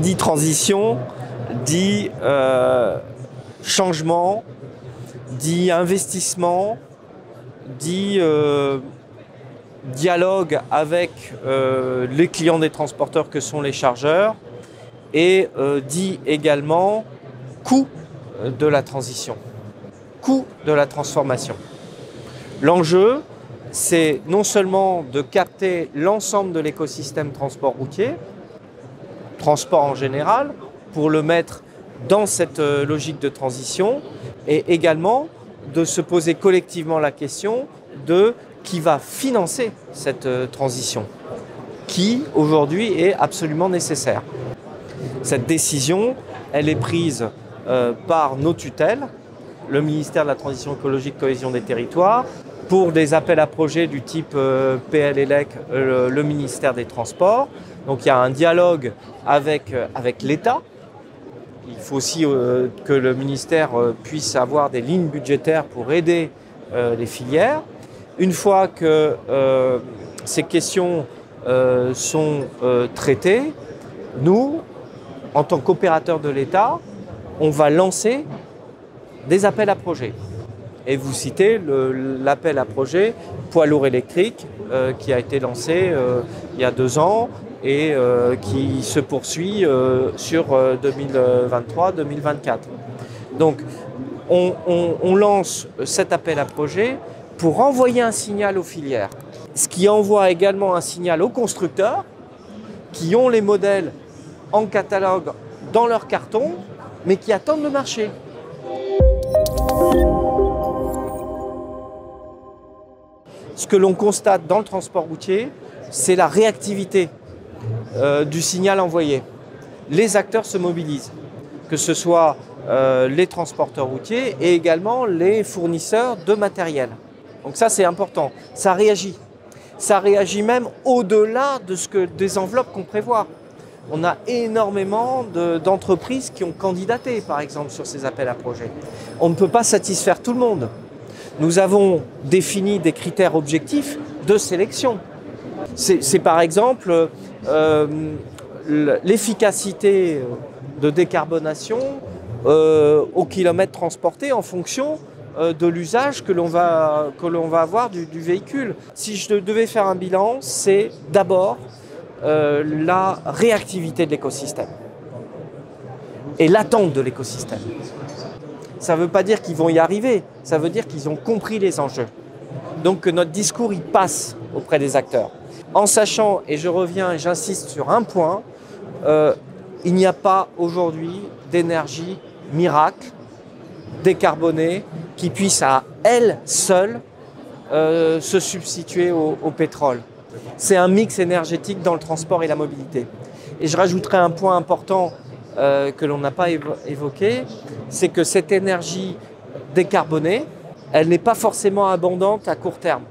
dit transition, dit changement, dit investissement, dit dialogue avec les clients des transporteurs que sont les chargeurs et dit également coût de la transition, coût de la transformation. L'enjeu, c'est non seulement de capter l'ensemble de l'écosystème transport routier, transport en général, pour le mettre dans cette logique de transition, et également de se poser collectivement la question de qui va financer cette transition, qui aujourd'hui est absolument nécessaire. Cette décision, elle est prise par nos tutelles, le ministère de la Transition écologique, cohésion des territoires, pour des appels à projets du type PLELEC, le ministère des Transports. Donc il y a un dialogue avec l'État. Il faut aussi que le ministère puisse avoir des lignes budgétaires pour aider les filières. Une fois que ces questions sont traitées, nous, en tant qu'opérateurs de l'État, on va lancer des appels à projets. Et vous citez l'appel à projet poids lourd électrique qui a été lancé il y a 2 ans et qui se poursuit sur 2023-2024. Donc on lance cet appel à projet pour envoyer un signal aux filières, ce qui envoie également un signal aux constructeurs qui ont les modèles en catalogue dans leur carton, mais qui attendent le marché. Ce que l'on constate dans le transport routier, c'est la réactivité du signal envoyé. Les acteurs se mobilisent, que ce soit les transporteurs routiers et également les fournisseurs de matériel. Donc ça, c'est important. Ça réagit. Ça réagit même au-delà des enveloppes qu'on prévoit. On a énormément d'entreprises qui ont candidaté, par exemple, sur ces appels à projets. On ne peut pas satisfaire tout le monde. Nous avons défini des critères objectifs de sélection. C'est par exemple l'efficacité de décarbonation au kilomètre transporté en fonction de l'usage que l'on va avoir du véhicule. Si je devais faire un bilan, c'est d'abord la réactivité de l'écosystème et l'attente de l'écosystème. Ça ne veut pas dire qu'ils vont y arriver, ça veut dire qu'ils ont compris les enjeux. Donc que notre discours il passe auprès des acteurs. En sachant, et je reviens et j'insiste sur un point, il n'y a pas aujourd'hui d'énergie miracle, décarbonée, qui puisse à elle seule se substituer au pétrole. C'est un mix énergétique dans le transport et la mobilité. Et je rajouterai un point important que l'on n'a pas évoqué, c'est que cette énergie décarbonée, elle n'est pas forcément abondante à court terme.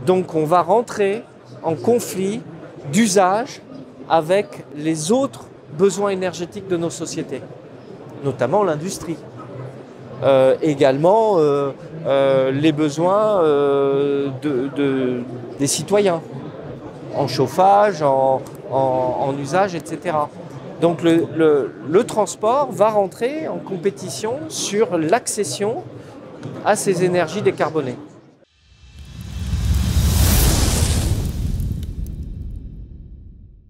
Donc on va rentrer en conflit d'usage avec les autres besoins énergétiques de nos sociétés, notamment l'industrie. Également les besoins des citoyens, en chauffage, en usage, etc. Donc le transport va rentrer en compétition sur l'accession à ces énergies décarbonées.